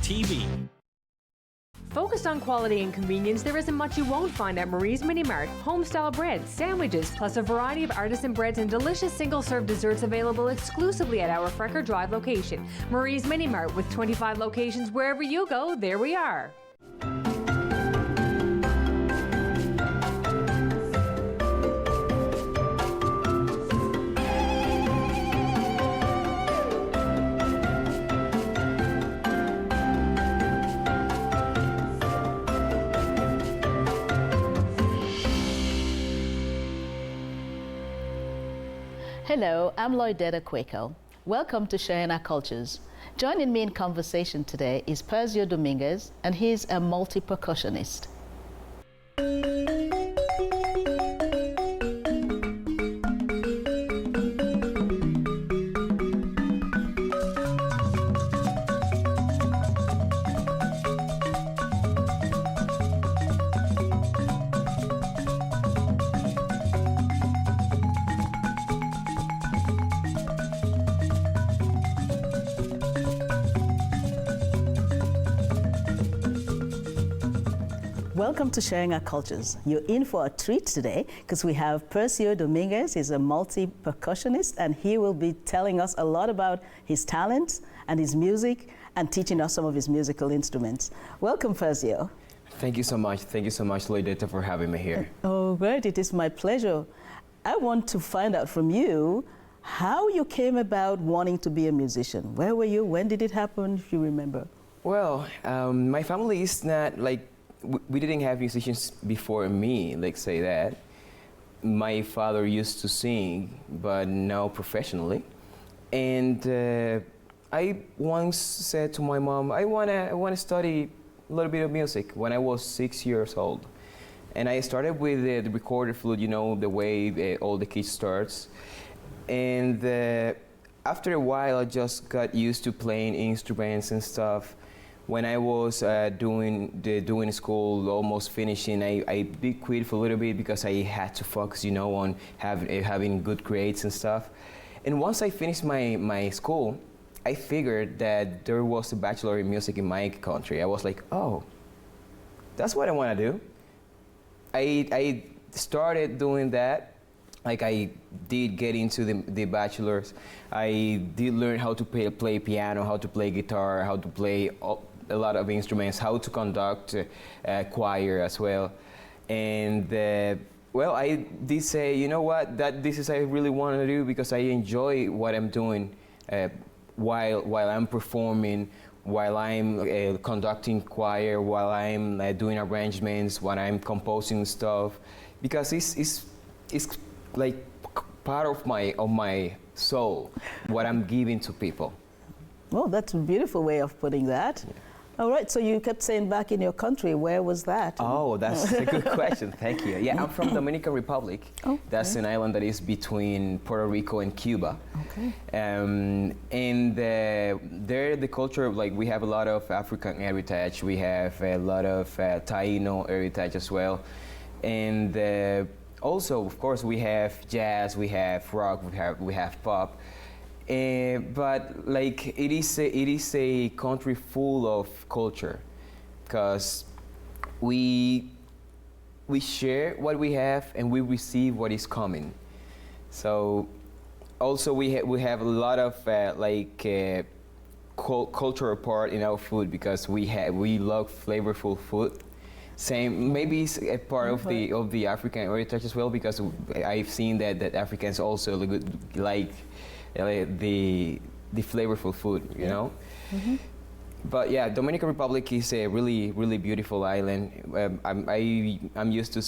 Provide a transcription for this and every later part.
TV. Focused on quality and convenience, there isn't much you won't find at Marie's Mini Mart. Home-style breads, sandwiches, plus a variety of artisan breads and delicious single-serve desserts available exclusively at our Frecker Drive location. Marie's Mini Mart, with 25 locations wherever you go, there we are. Hello, I'm Lloydetta Quaicoe. Welcome to Sharing Our Cultures. Joining me in conversation today is Persio Dominqez, and he's a multi-percussionist. Welcome to Sharing Our Cultures. You're in for a treat today because we have Persio Dominqez. He's a multi-percussionist, and he will be telling us a lot about his talents and his music and teaching us some of his musical instruments. Welcome, Persio. Thank you so much. Thank you so much, Lloydetta, for having me here. Oh, great. It is my pleasure. I want to find out from you how you came about wanting to be a musician. Where were you? When did it happen, if you remember? Well, my family is not like, we didn't have musicians before me, let's say that. My father used to sing, but now professionally. And I once said to my mom, I wanna study a little bit of music when I was 6 years old. And I started with the recorder flute, you know, the way all the kids starts. And after a while, I just got used to playing instruments and stuff. When I was doing school, almost finishing, I did quit for a little bit because I had to focus, you know, on having good grades and stuff. And once I finished my school, I figured that there was a bachelor in music in my country. I was like, oh, that's what I want to do. I started doing that. Like, I did get into the bachelor's. I did learn how to play piano, how to play guitar, how to play a lot of instruments, how to conduct choir as well. And well, I did say, you know what, this is I really want to do because I enjoy what I'm doing while I'm performing, while I'm conducting choir, while I'm doing arrangements, while I'm composing stuff, because it's like part of my soul, what I'm giving to people. Well, that's a beautiful way of putting that. Yeah. All right, so you kept saying back in your country, where was that? Oh, that's a good question, thank you. Yeah, I'm from Dominican Republic. Okay. That's an island that is between Puerto Rico and Cuba. Okay. And there, the culture, like, we have a lot of African heritage, we have a lot of Taino heritage as well. And also, of course, we have jazz, we have rock, we have pop. But like, it is a country full of culture, because we share what we have and we receive what is coming. So also we have a lot of cultural part in our food, because we love flavorful food. Same, maybe it's a part of the African heritage as well, because I've seen that Africans also like the flavorful food, you know. Mm-hmm. But yeah, Dominican Republic is a really beautiful island. I'm used to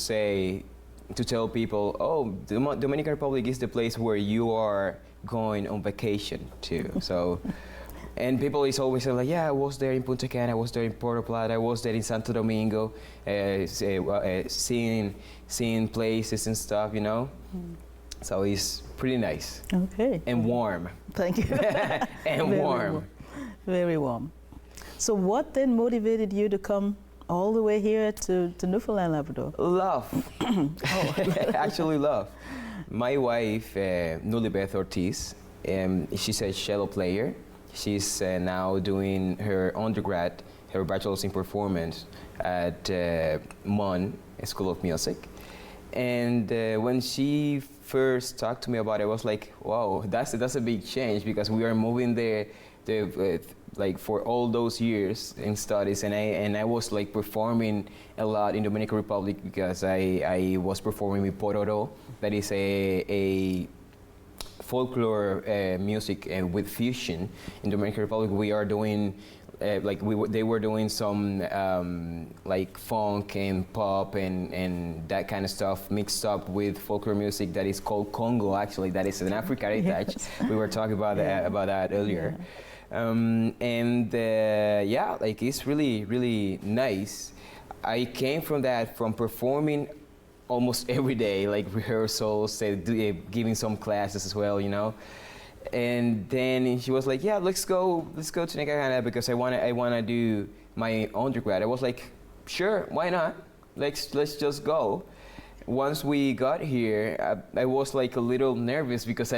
tell people, oh, Dominican Republic is the place where you are going on vacation to. So. And people is always like, yeah, I was there in Punta Cana, I was there in Puerto Plata, I was there in Santo Domingo, seeing places and stuff, you know. Mm. So it's pretty nice. Okay. And warm. Thank you. And very warm. Very warm. So what then motivated you to come all the way here to Newfoundland, Labrador? Love. Oh. Actually love. My wife, Nulibeth Ortiz, she's a cello player. She's now doing her undergrad, her bachelor's in performance at MUN School of Music. And when she first talked to me about it, I was like, wow, that's a big change, because we are moving there like for all those years in studies, and I was like performing a lot in Dominican Republic, because I was performing with Pororo, that is a folklore music with fusion in Dominican Republic. We are doing they were doing some like funk and pop and that kind of stuff mixed up with folklore music that is called Congo. Actually, that is an African heritage. Yes. We were talking about that earlier. Yeah. Like it's really nice. I came from that, from performing almost every day, like rehearsals, giving some classes as well, you know. And then she was like, "Yeah, let's go to Nicaraguana, because I wanna do my undergrad." I was like, "Sure, why not? Let's just go." Once we got here, I was like a little nervous, because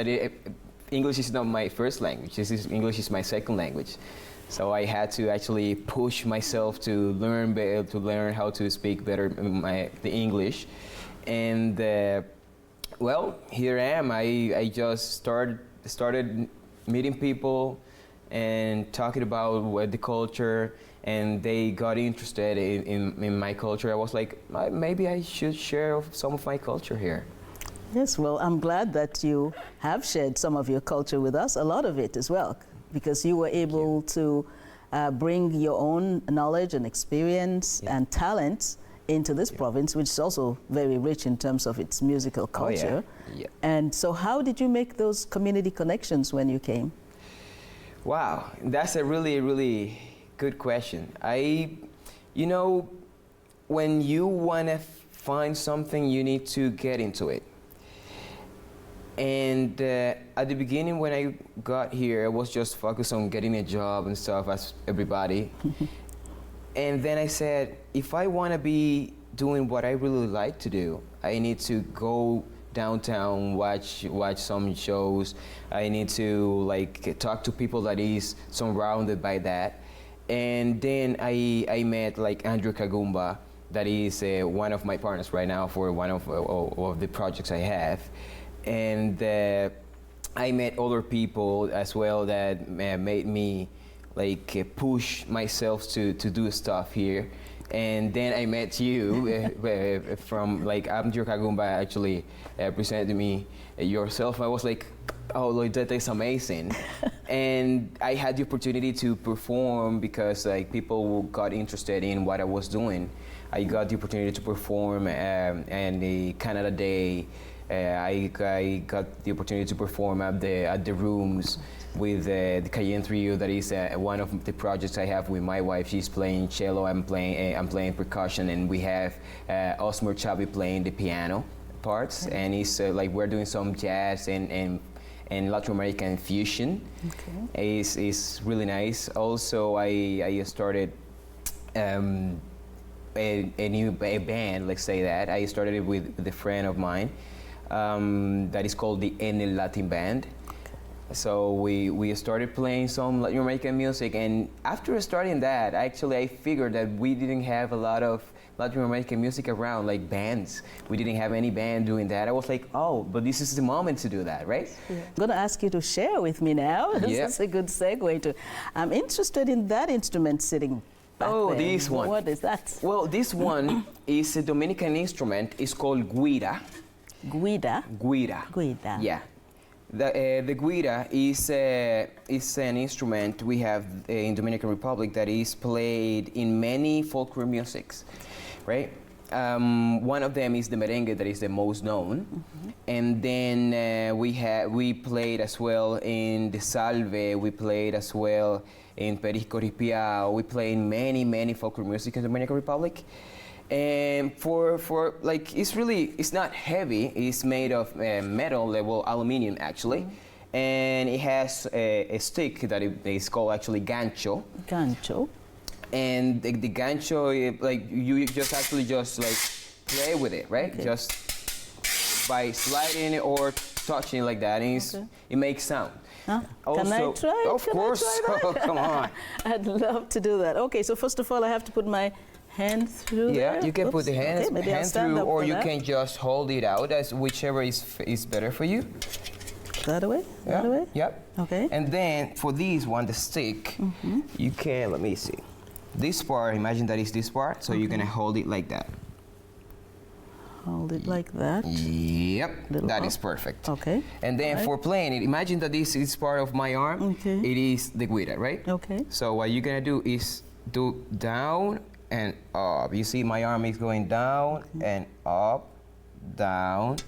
English is not my first language. English is my second language, so I had to actually push myself to learn how to speak better the English. And well, here I am. I just started meeting people and talking about the culture, and they got interested in my culture. I was like, maybe I should share some of my culture here. Yes, well, I'm glad that you have shared some of your culture with us, a lot of it as well, because you were able to bring your own knowledge and experience and talents into this province, which is also very rich in terms of its musical culture. Oh, yeah. And so how did you make those community connections when you came? Wow, that's a really good question. You know, when you want to find something, you need to get into it. And at the beginning, when I got here, I was just focused on getting a job and stuff, as everybody. And then I said, if I want to be doing what I really like to do, I need to go downtown, watch some shows. I need to like talk to people that is surrounded by that. And then I met like Andrew Kagumba, that is one of my partners right now for one of the projects I have. And I met other people as well that made me like push myself to do stuff here. And then I met you from like Andrew Kagumba actually presented me yourself. I was like, oh, Lloydetta is amazing. And I had the opportunity to perform because like people got interested in what I was doing. I got the opportunity to perform and the Canada Day. I got the opportunity to perform at the rooms with the Cayenne Trio. That is one of the projects I have with my wife. She's playing cello, I'm playing percussion, and we have Osmer Chavi playing the piano parts. Okay. And it's like we're doing some jazz and Latin American fusion. Okay. It's really nice. Also, I started a new band, let's say that. I started it with a friend of mine. That is called the Enel Latin Band. So we started playing some Latin American music, and after starting that, actually I figured that we didn't have a lot of Latin American music around, like bands. We didn't have any band doing that. I was like, oh, but this is the moment to do that, right? Yeah. I'm going to ask you to share with me now. This is a good segue to. I'm interested in that instrument sitting back there. This one. What is that? Well, this one is a Dominican instrument. It's called guira. Guida? Guira. Guida. Yeah. The guira is an instrument we have in Dominican Republic that is played in many folklore musics, right? One of them is the merengue, that is the most known. Mm-hmm. And then we played as well in the salve, we played as well in Perisco Ripiao, we play in many folklore music in the Dominican Republic. And for like, it's not heavy. It's made of metal, well, aluminum actually. Mm-hmm. And it has a stick that is called actually gancho. Gancho. And the gancho, like you just like play with it, right? Okay. Just by sliding it or touching it like that, and it makes sound. Huh? Can I try? Of course. Oh, come on. I'd love to do that. Okay, so first of all, I have to put my hand through there. Yeah, you can put the hand through, or you that. can just hold it out, as whichever is better for you. That way? Yeah. That way? Yep. Okay. And then for this one, the stick, you can, let me see. This part, imagine that is this part, so you're gonna hold it like that. Hold it like that. Yep, that is up. perfect. Okay. And then for playing it, imagine that this is part of my arm. Okay. It is the guida, right? Okay. So what you're gonna do is do down and up. You see my arm is going down and up, down,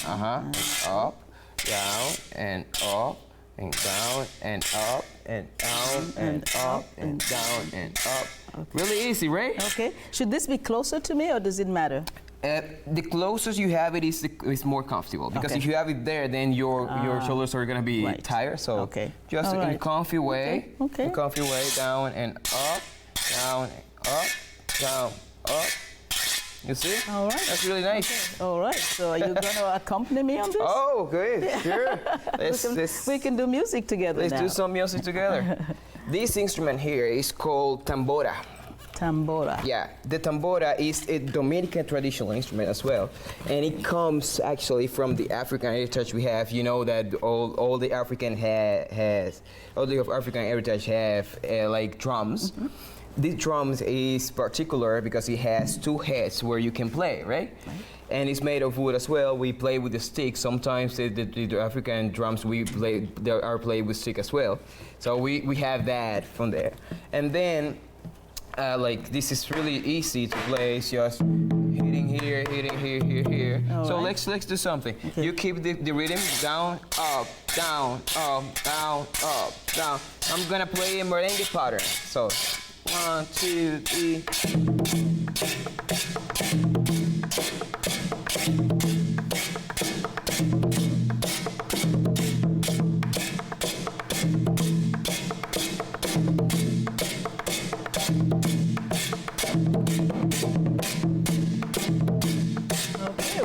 up, down and up, and down and up, and down and up, and down and up. Okay. Really easy, right? Okay. Should this be closer to me, or does it matter? The closest you have it is more comfortable, because if you have it there, then your shoulders are gonna be tired. So just in a comfy way, in a comfy way, down and up, down and up, down, up. You see? All right. That's really nice. Okay. All right. So are you gonna accompany me on this? Oh, good. Sure. We can do music together. Let's do some music together. This instrument here is called tambora. Tambora. Yeah, the tambora is a Dominican traditional instrument as well, and it comes actually from the African heritage we have. You know that all the African all the African heritage have like drums. This drums is particular because it has two heads where you can play, right? And it's made of wood as well. We play with the stick. Sometimes the African drums they are played with stick as well. So we have that from there, and then. Like this is really easy to play. It's just hitting here, here. So let's do something. Okay. You keep the rhythm down, up, down, up, down, up, down. I'm gonna play a merengue pattern. So 1, 2, 3.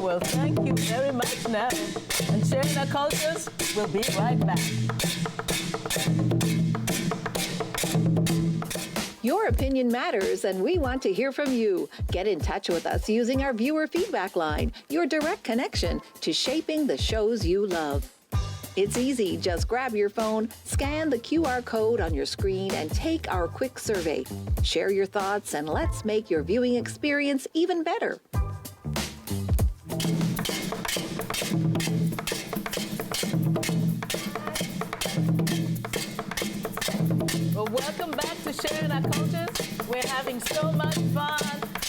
Well, thank you very much now. And sharing our cultures, we'll be right back. Your opinion matters, and we want to hear from you. Get in touch with us using our viewer feedback line, your direct connection to shaping the shows you love. It's easy. Just grab your phone, scan the QR code on your screen, and take our quick survey. Share your thoughts, and let's make your viewing experience even better. Well, welcome back to Sharing Our Cultures. We're having so much fun,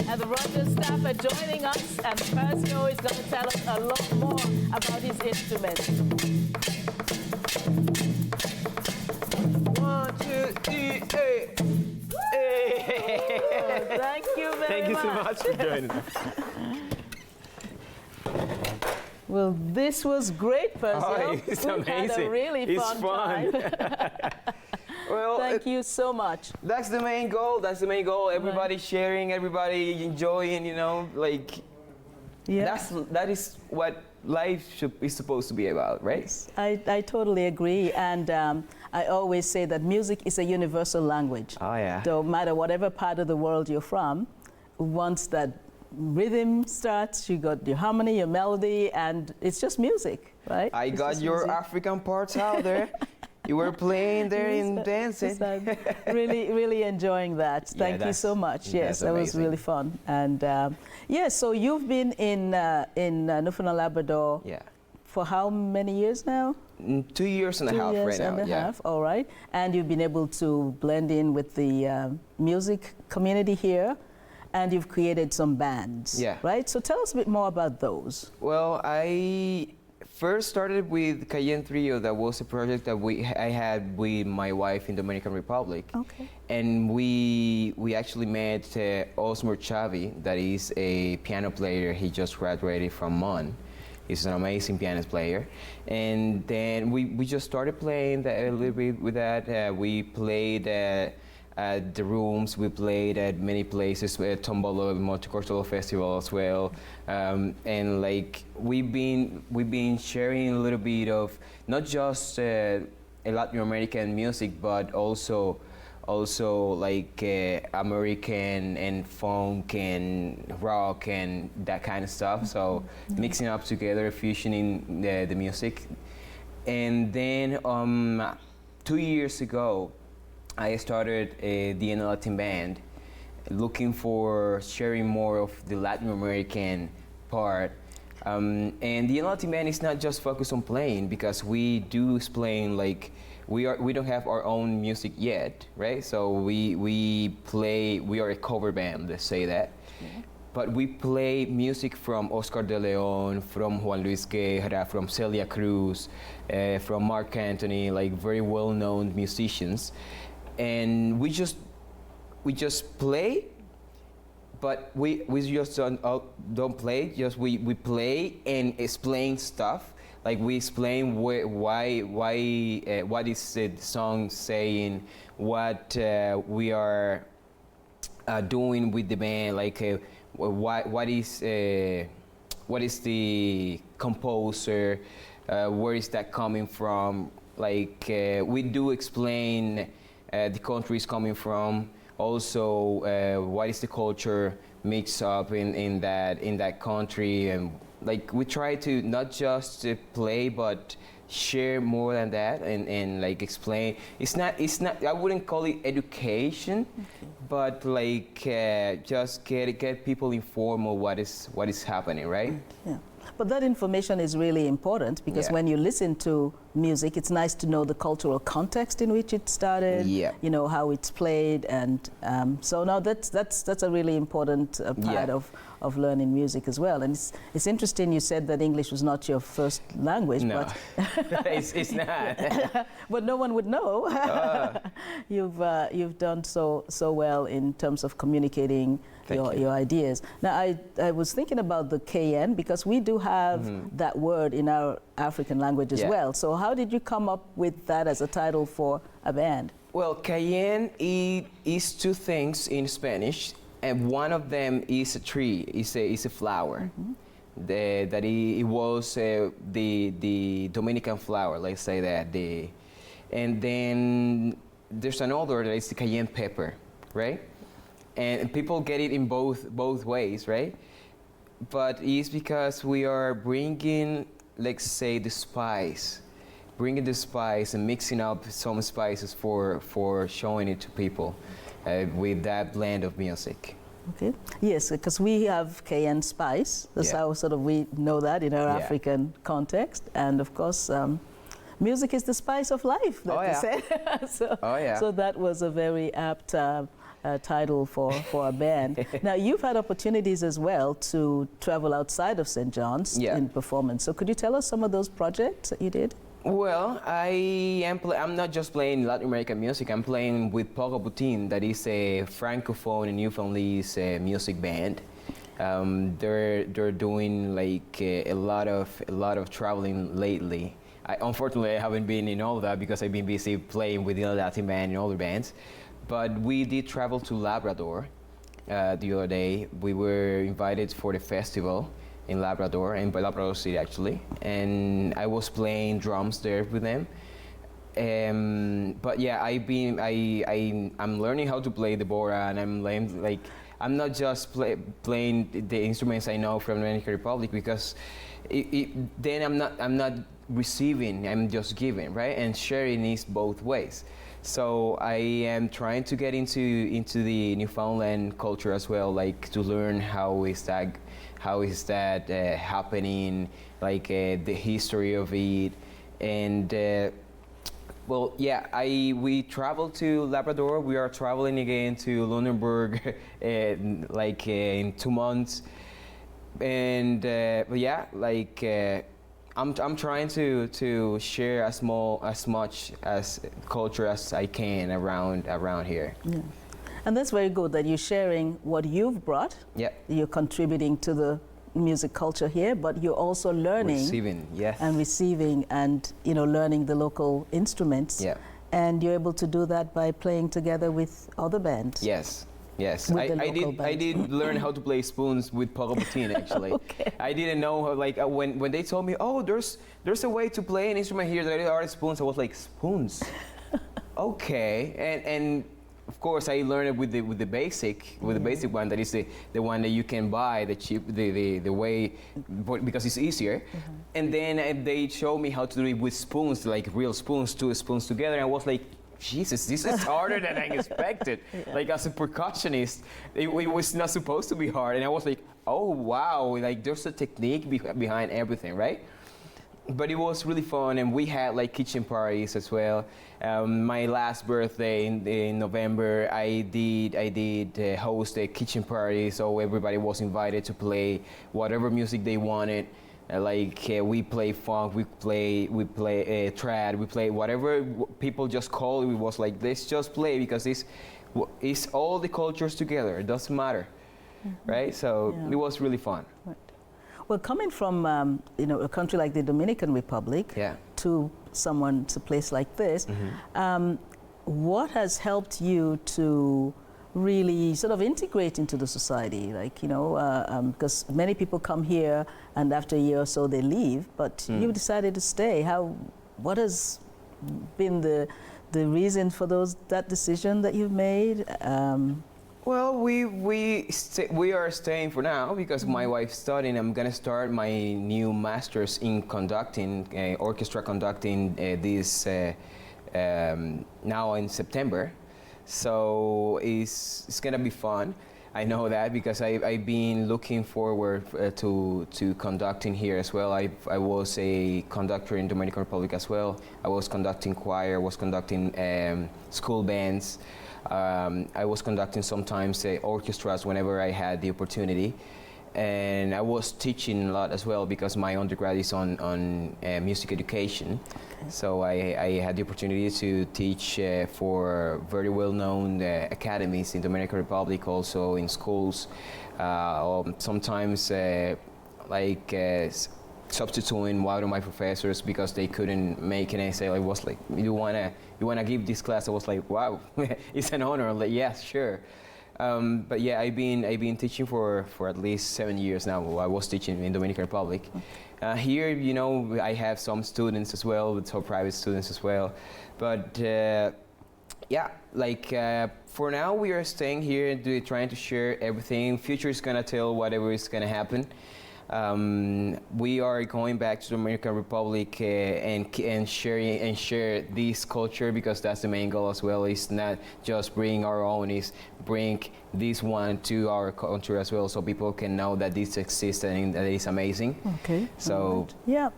and the Rogers staff are joining us, and Persio is going to tell us a lot more about his instrument. 1, 2, 3, 8. Oh, thank you very much. Thank you so much for joining us. Well, this was great, Persio. Oh, it's amazing. Had a really fun time. Well, thank you so much. That's the main goal. That's the main goal. Everybody sharing, everybody enjoying. You know, like that is what life is supposed to be about, right? Yes, I totally agree, and I always say that music is a universal language. Oh yeah. No matter whatever part of the world you're from, once that rhythm starts, you got your harmony, your melody, and it's just music, right? I got your music. African parts out there. You were playing there and dancing. I'm really enjoying that. Thank you so much. Yes, that was really fun. And so you've been in Newfoundland, Labrador for how many years now? 2 years and a half right now. 2 years and a half, all right. And you've been able to blend in with the music community here, and you've created some bands, right? So tell us a bit more about those. Well, I first started with Cayenne Trio. That was a project that I had with my wife in Dominican Republic. Okay. And we actually met Osmer Chavi, that is a piano player. He just graduated from MUN. He's an amazing piano player. And then we just started playing a little bit with that. We played at the rooms. We played at many places, at Tombolo Multicultural Festival as well, and like we've been sharing a little bit of not just Latin American music, but also like American and funk and rock and that kind of stuff. So mixing up together, fusioning the music. And then 2 years ago, I started the Latin band, looking for sharing more of the Latin American part. And the Latin band is not just focused on playing, because we do explain like we don't have our own music yet, right? So we are a cover band, let's say that. Mm-hmm. But we play music from Oscar de Leon, from Juan Luis Guerra, from Celia Cruz, from Mark Anthony, like very well-known musicians. And we just play, but we just don't play. Just we play and explain stuff. Like we explain why what is the song saying, what we are doing with the band, like what is the composer, where is that coming from? Like we do explain the country is coming from. Also, what is the culture mixed up in that country, and like we try to not just play, but share more than that, and like explain. It's not. I wouldn't call it education, but like just get people informed of what is happening, right? Yeah. But that information is really important, because when you listen to music, it's nice to know the cultural context in which it started, you know, how it's played, and so now that's a really important part of learning music as well. And it's interesting you said that English was not your first language. No, but it's not. But no one would know. You've done so well in terms of communicating your ideas. Now, I was thinking about the KN, because we do have that word in our African language as well. So how did you come up with that as a title for a band? Well, Cayenne is two things in Spanish, and one of them is a tree, is a flower. That it was the Dominican flower, let's say that. And then there's another that is the cayenne pepper, right? And people get it in both ways, right? But it's because we are bringing, let's say, bringing the spice and mixing up some spices for showing it to people with that blend of music. Okay. Yes, because we have cayenne spice. That's how sort of we know that in our African context, and of course. Music is the spice of life, that they say. So that was a very apt title for a band. Now, you've had opportunities as well to travel outside of St. John's in performance. So could you tell us some of those projects that you did? Well, I'm not just playing Latin American music. I'm playing with Pogo Butin, that is a francophone and Newfoundlandese music band. They're doing like a lot of traveling lately. Unfortunately, I haven't been in all of that because I've been busy playing with the Latin band and other bands. But we did travel to Labrador the other day. We were invited for the festival in Labrador, in Labrador City actually, and I was playing drums there with them. But yeah, I'm learning how to play the bora, and I'm not just playing the instruments I know from the Dominican Republic, because then I'm not receiving, I'm just giving, right? And sharing is both ways. So I am trying to get into the Newfoundland culture as well, like to learn how is that happening, like the history of it, and well, yeah, we traveled to Labrador. We are traveling again to Lunenburg in 2 months, and but yeah, like. I'm trying to share as much as culture as I can around here. Yeah. And that's very good that you're sharing what you've brought. Yeah. You're contributing to the music culture here, but you're also learning receiving, yes. and receiving, and learning the local instruments. Yeah. And you're able to do that by playing together with other bands? Yes. Yes, With the I local did. I bands. did learn how to play spoons with Paul Boutin, actually. Okay. I didn't know how, like when they told me, oh, there's a way to play an instrument here that are spoons. I was like, spoons, okay. And of course I learned it with the basic one, that is the one that you can buy, the cheap, the way, because it's easier. And then they showed me how to do it with spoons, like real spoons, 2 spoons together. And I was like, Jesus, this is harder than I expected. Like as a percussionist, it was not supposed to be hard. And I was like, oh wow, like there's a technique behind everything, right? But it was really fun, and we had like kitchen parties as well. My last birthday in November, I did host a kitchen party, so everybody was invited to play whatever music they wanted. We play funk, we play trad, we play whatever people just call it. We was like, let's just play, because it's all the cultures together. It doesn't matter, right? So it was really fun. Right. Well, coming from a country like the Dominican Republic to a place like this, what has helped you to really sort of integrate into the society? Like, because many people come here and after a year or so they leave, but you decided to stay. What has been the reason for that decision that you've made? Well, we are staying for now because my wife's studying. I'm gonna start my new master's in conducting, orchestra conducting, now in September. So it's gonna be fun. I know that because I've been looking forward to conducting here as well. I was a conductor in Dominican Republic as well. I was conducting choir, was conducting school bands. I was conducting sometimes orchestras whenever I had the opportunity. And I was teaching a lot as well because my undergrad is on music education. Okay. So I had the opportunity to teach for very well-known academies in Dominican Republic, also in schools. Sometimes substituting one of my professors because they couldn't make an essay. I was like, you wanna give this class? I was like, wow, it's an honor. I'm like, yes, sure. But yeah, I've been teaching for at least 7 years now. I was teaching in Dominican Republic. Here, I have some students as well, some private students as well. But for now, we are staying here, trying to share everything. Future is gonna tell whatever is gonna happen. We are going back to the Dominican Republic and share this culture, because that's the main goal as well. It's not just bring our own, it's bring this one to our country as well, so people can know that this exists and that it's amazing. Okay. So right. Yeah.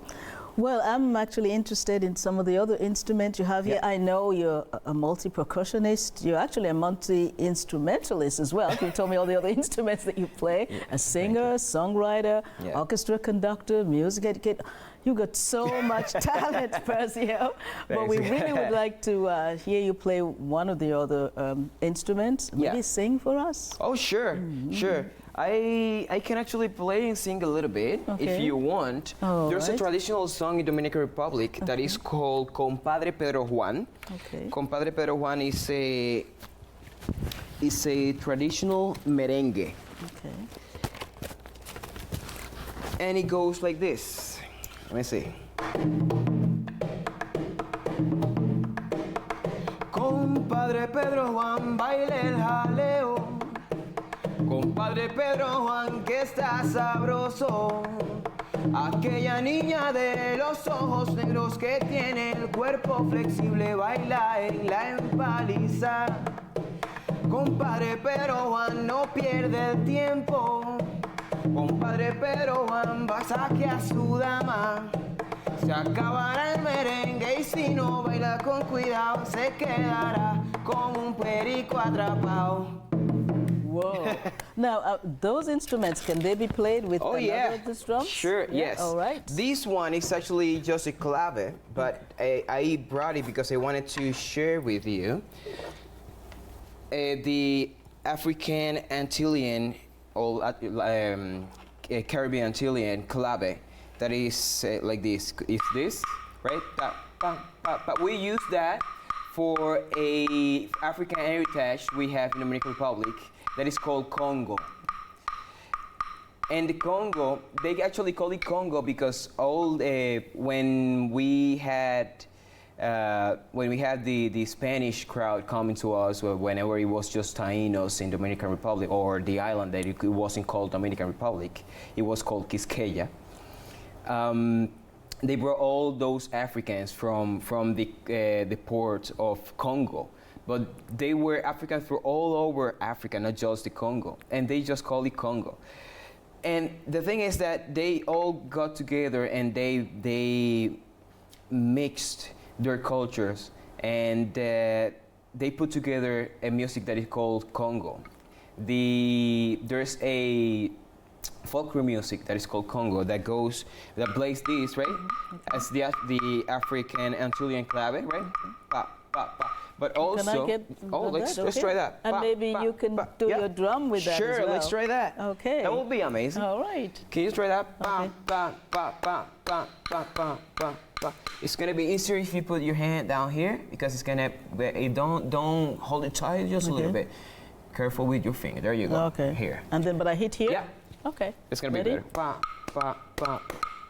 Well, I'm actually interested in some of the other instruments you have here. I know you're a multi-percussionist. You're actually a multi-instrumentalist as well. You told me all the other instruments that you play. A singer, songwriter, orchestra conductor, music educator. You've got so much talent, Persio. But we really would like to hear you play one of the other instruments. Maybe sing for us? Oh, sure, sure. I can actually play and sing a little bit if you want. There's a traditional song in Dominican Republic that is called Compadre Pedro Juan. Compadre Pedro Juan is a traditional merengue. And it goes like this. Let me see. Compadre Pedro Juan, baile el jaleo. Compadre Pedro Juan, que está sabroso. Aquella niña de los ojos negros que tiene el cuerpo flexible baila en la empaliza. Compadre Pedro Juan, no pierde el tiempo. Compadre Pedro Juan, va a saquear a su dama. Se acabará el merengue y si no baila con cuidado se quedará como un perico atrapado. Whoa. Now, those instruments, can they be played with another of the drums? Sure, yes. All right. This one is actually just a clave, but I brought it because I wanted to share with you the African Antillean or Caribbean Antillean clave that is like this. It's this, right? But we use that for a African heritage we have in the Dominican Republic that is called Congo. And the Congo, they actually call it Congo because when we had the Spanish crowd coming to us, or whenever it was just Taínos in Dominican Republic, or the island that it wasn't called Dominican Republic, it was called Quisqueya. They brought all those Africans from the port of Congo, but they were Africans from all over Africa, not just the Congo, and they just call it Congo. And the thing is that they all got together and they mixed their cultures, and they put together a music that is called Congo. There's a folklore music that is called Congo that plays this, right? As the African Antillean clave, right? Pa, pa, pa. But also, let's try that. And pa, maybe pa, you can pa. do your drum with that as Sure, well. let's try that. Okay. That will be amazing. All right. Can you try that? Pa, Okay. pa, pa, pa, pa, pa, pa, pa, pa. It's gonna be easier if you put your hand down here because it's gonna. Don't hold it tight, just a little bit. Careful with your finger. There you go. Okay. Here. And then, but I hit here? Yeah. Okay. It's gonna be Ready? better. Pa, pa, pa,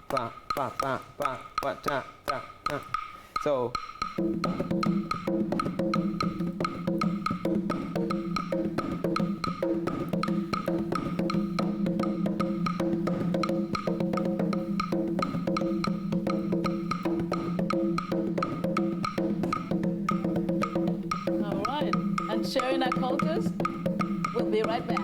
pa, pa, pa, pa, pa, ta, ta, ta. So. All right. And sharing our cultures, we'll be right back.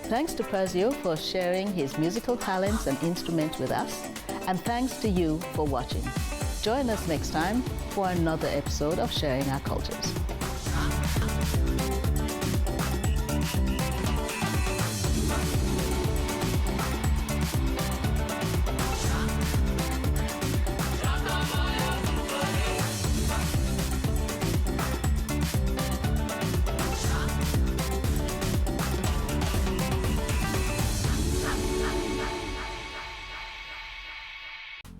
Thanks to Persio for sharing his musical talents and instruments with us, and thanks to you for watching. Join us next time for another episode of Sharing Our Cultures.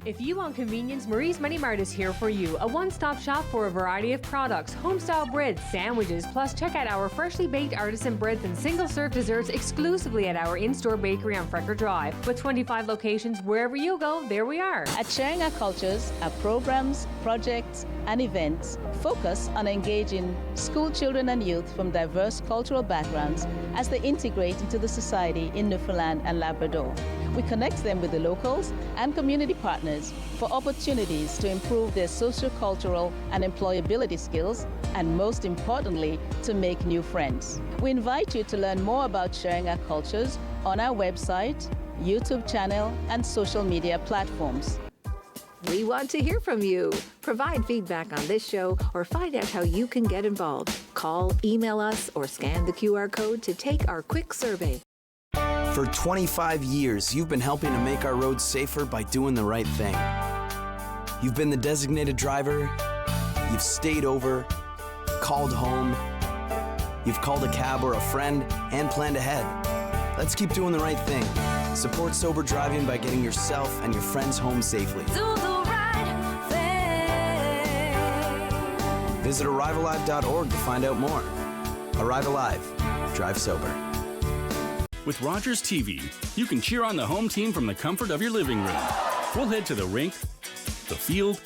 If you want convenience, Marie's Mini Mart is here for you. A one-stop shop for a variety of products, home-style breads, sandwiches, plus check out our freshly baked artisan breads and single-serve desserts exclusively at our in-store bakery on Frecker Drive. With 25 locations, wherever you go, there we are. At Sharing Our Cultures, our programs, projects, and events focus on engaging school children and youth from diverse cultural backgrounds as they integrate into the society in Newfoundland and Labrador. We connect them with the locals and community partners for opportunities to improve their socio-cultural and employability skills, and most importantly, to make new friends. We invite you to learn more about Sharing Our Cultures on our website, YouTube channel, and social media platforms. We want to hear from you. Provide feedback on this show or find out how you can get involved. Call, email us, or scan the QR code to take our quick survey. For 25 years, you've been helping to make our roads safer by doing the right thing. You've been the designated driver, you've stayed over, called home, you've called a cab or a friend, and planned ahead. Let's keep doing the right thing. Support sober driving by getting yourself and your friends home safely. Do the right thing. Visit arrivallive.org to find out more. Arrive alive. Drive sober. With Rogers TV, you can cheer on the home team from the comfort of your living room. We'll head to the rink, the field,